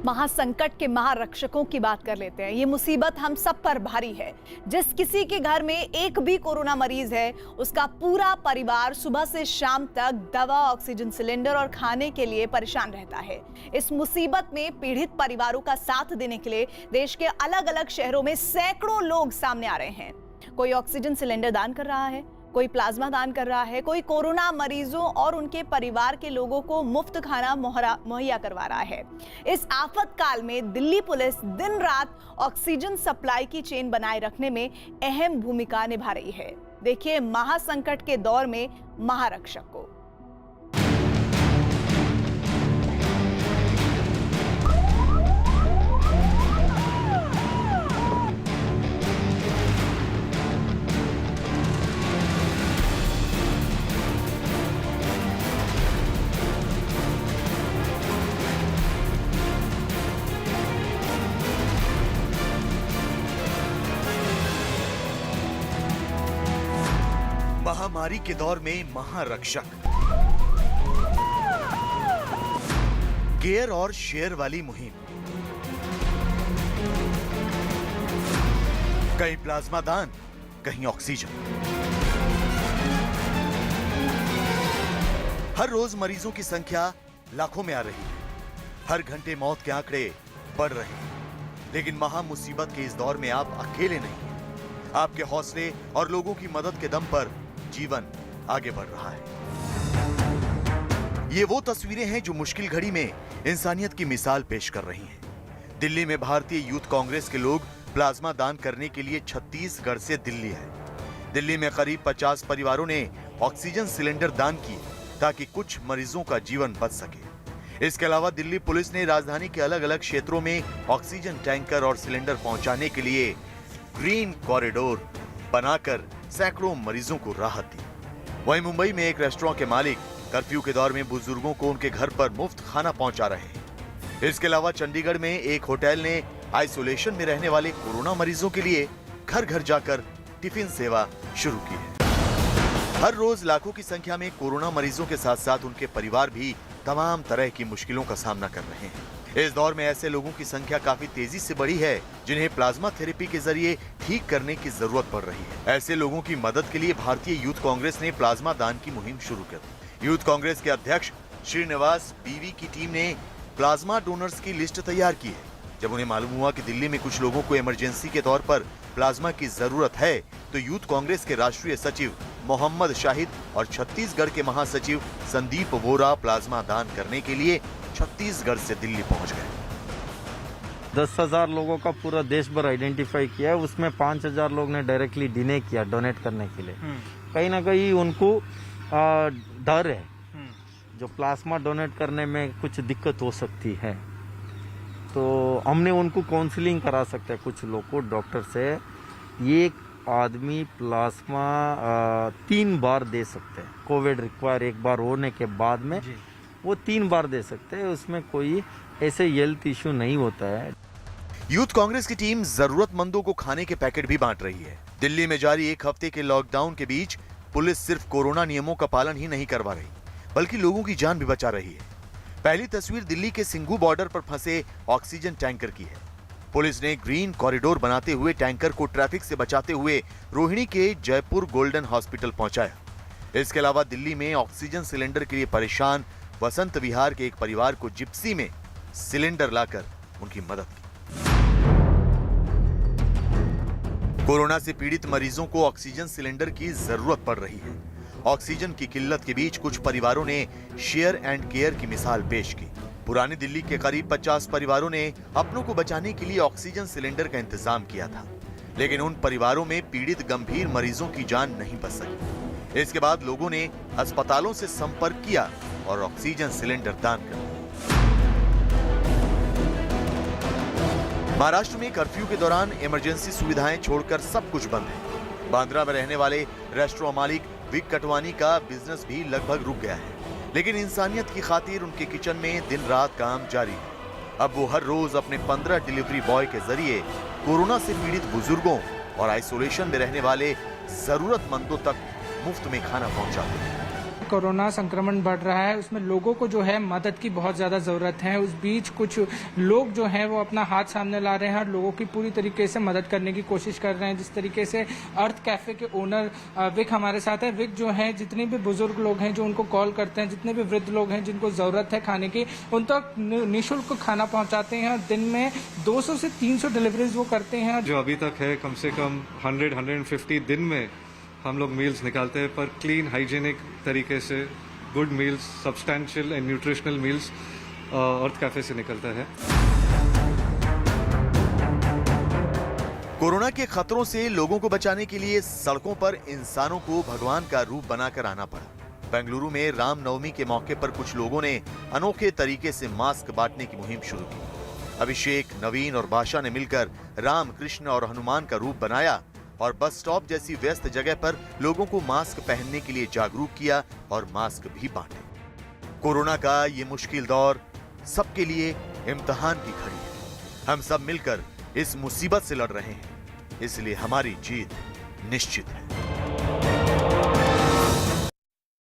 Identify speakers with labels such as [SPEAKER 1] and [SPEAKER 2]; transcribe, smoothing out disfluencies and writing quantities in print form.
[SPEAKER 1] महासंकट के महारक्षकों की बात कर लेते हैं। ये मुसीबत हम सब पर भारी है। जिस किसी के घर में एक भी कोरोना मरीज है, उसका पूरा परिवार सुबह से शाम तक दवा, ऑक्सीजन सिलेंडर और खाने के लिए परेशान रहता है। इस मुसीबत में पीड़ित परिवारों का साथ देने के लिए देश के अलग अलग शहरों में सैकड़ों लोग सामने आ रहे हैं। कोई ऑक्सीजन सिलेंडर दान कर रहा है, कोई प्लाज्मा दान कर रहा है, कोई कोरोना मरीजों और उनके परिवार के लोगों को मुफ्त खाना मुहैया करवा रहा है। इस आफत काल में दिल्ली पुलिस दिन रात ऑक्सीजन सप्लाई की चेन बनाए रखने में अहम भूमिका निभा रही है। देखिए महासंकट के दौर में महारक्षक को।
[SPEAKER 2] महामारी के दौर में महारक्षक, केयर और शेयर वाली मुहिम, कहीं प्लाज्मा दान, कहीं ऑक्सीजन। हर रोज मरीजों की संख्या लाखों में आ रही है। हर घंटे मौत के आंकड़े बढ़ रहे हैं। लेकिन महामुसीबत के इस दौर में आप अकेले नहीं हैं। आपके हौसले और लोगों की मदद के दम पर जीवन आगे बढ़ रहा है। ये वो तस्वीरें हैं जो मुश्किल घड़ी में इंसानियत की मिसाल पेश कर रही हैं। दिल्ली में भारतीय यूथ कांग्रेस के लोग प्लाज्मा दान करने के लिए छत्तीसगढ़ से दिल्ली आए। दिल्ली में करीब 50 परिवारों ने ऑक्सीजन सिलेंडर दान किए ताकि कुछ मरीजों का जीवन बच सके। इसके अलावा दिल्ली पुलिस ने राजधानी के अलग अलग क्षेत्रों में ऑक्सीजन टैंकर और सिलेंडर पहुंचाने के लिए ग्रीन कॉरिडोर बनाकर सैकड़ों मरीजों को राहत दी। वहीं मुंबई में एक रेस्टोरेंट के मालिक कर्फ्यू के दौर में बुजुर्गों को उनके घर पर मुफ्त खाना पहुंचा रहे हैं। इसके अलावा चंडीगढ़ में एक होटल ने आइसोलेशन में रहने वाले कोरोना मरीजों के लिए घर घर जाकर टिफिन सेवा शुरू की है। हर रोज लाखों की संख्या में कोरोना मरीजों के साथ साथ उनके परिवार भी तमाम तरह की मुश्किलों का सामना कर रहे हैं। इस दौर में ऐसे लोगों की संख्या काफी तेजी से बढ़ी है जिन्हें प्लाज्मा थेरेपी के जरिए ठीक करने की जरूरत पड़ रही है। ऐसे लोगों की मदद के लिए भारतीय यूथ कांग्रेस ने प्लाज्मा दान की मुहिम शुरू कर दी। यूथ कांग्रेस के अध्यक्ष श्रीनिवास बीवी की टीम ने प्लाज्मा डोनर्स की लिस्ट तैयार की है। जब उन्हें मालूम हुआ कि दिल्ली में कुछ लोगों को इमरजेंसी के तौर पर प्लाज्मा की जरूरत है, तो यूथ कांग्रेस के राष्ट्रीय सचिव मोहम्मद शाहिद और छत्तीसगढ़ के महासचिव संदीप वोरा प्लाज्मा दान करने के लिए छत्तीसगढ़ से दिल्ली पहुंच गए।
[SPEAKER 3] 10,000 लोगों का पूरा देश भर आइडेंटिफाई किया, उसमें 5,000 लोग ने डायरेक्टली डोनेट करने के लिए। कहीं ना कहीं उनको डर है जो प्लाज्मा डोनेट करने में कुछ दिक्कत हो सकती है, तो हमने उनको काउंसलिंग करा सकते हैं कुछ लोग को डॉक्टर से। एक आदमी प्लाज्मा 3 बार दे सकते हैं। कोविड रिक्वायर एक बार होने के बाद में वो 3 बार दे सकते हैं। उसमें कोई ऐसे हेल्थ इश्यू नहीं होता है।
[SPEAKER 2] यूथ कांग्रेस की टीम जरूरतमंदों को खाने के पैकेट भी बांट रही है। दिल्ली में जारी एक हफ्ते के लॉकडाउन के बीच पुलिस सिर्फ कोरोना नियमों का पालन ही नहीं करवा रही, बल्कि लोगों की जान भी बचा रही है। पहली तस्वीर दिल्ली के सिंघू बॉर्डर पर फंसे ऑक्सीजन टैंकर की है। पुलिस ने ग्रीन कॉरिडोर बनाते हुए टैंकर को ट्रैफिक से बचाते हुए रोहिणी के जयपुर गोल्डन हॉस्पिटल पहुंचाया। इसके अलावा दिल्ली में ऑक्सीजन सिलेंडर के लिए परेशान वसंत विहार के एक परिवार को जिप्सी में सिलेंडर लाकर उनकी मदद की। कोरोना से पीड़ित मरीजों को ऑक्सीजन सिलेंडर की जरूरत पड़ रही है। ऑक्सीजन की किल्लत के बीच कुछ परिवारों ने शेयर एंड केयर की मिसाल पेश की। पुरानी दिल्ली के करीब 50 परिवारों ने अपनों को बचाने के लिए ऑक्सीजन सिलेंडर का इंतजाम किया था, लेकिन उन परिवारों में पीड़ित गंभीर मरीजों की जान नहीं बच सकी। इसके बाद लोगों ने अस्पतालों से संपर्क किया और ऑक्सीजन सिलेंडर दान कर दिया। महाराष्ट्र में कर्फ्यू के दौरान इमरजेंसी सुविधाएं छोड़कर सब कुछ बंद है। बांद्रा में रहने वाले रेस्टोरेंट मालिक विक कटवानी का बिजनेस भी लगभग रुक गया है, लेकिन इंसानियत की खातिर उनके किचन में दिन रात काम जारी है। अब वो हर रोज अपने 15 डिलीवरी बॉय के जरिए कोरोना से पीड़ित बुजुर्गों और आइसोलेशन में रहने वाले जरूरतमंदों तक मुफ्त में खाना पहुंचाते हैं।
[SPEAKER 4] कोरोना संक्रमण बढ़ रहा है उसमें लोगों को जो है मदद की बहुत ज़्यादा ज़रूरत है। उस बीच कुछ लोग जो हैं वो अपना हाथ सामने ला रहे हैं और लोगों की पूरी तरीके से मदद करने की कोशिश कर रहे हैं। जिस तरीके से अर्थ कैफ़े के ओनर विक हमारे साथ है। विक जो है जितने भी बुजुर्ग लोग हैं जो उनको कॉल करते हैं, जितने भी वृद्ध लोग हैं जिनको ज़रूरत है खाने की, उन तक निःशुल्क खाना पहुँचाते हैं और दिन में 200 से 300 डिलीवरीज वो करते हैं।
[SPEAKER 5] जो अभी तक है कम से कम 100-150 दिन में हम लोग मील्स निकालते हैं, पर क्लीन हाइजीनिक तरीके से good meals, substantial and nutritional meals earth cafe से निकलता है।
[SPEAKER 2] कोरोना के खतरों से लोगों को बचाने के लिए सड़कों पर इंसानों को भगवान का रूप बनाकर आना पड़ा। बेंगलुरु में रामनवमी के मौके पर कुछ लोगों ने अनोखे तरीके से मास्क बांटने की मुहिम शुरू की। अभिषेक, नवीन और बादशाह ने मिलकर राम, कृष्ण और हनुमान का रूप बनाया और बस स्टॉप जैसी व्यस्त जगह पर लोगों को मास्क पहनने के लिए जागरूक किया और मास्क भी बांटे। कोरोना का ये मुश्किल दौर सबके लिए इम्तिहान की घड़ी है। हम सब मिलकर इस मुसीबत से लड़ रहे हैं, इसलिए हमारी जीत निश्चित है।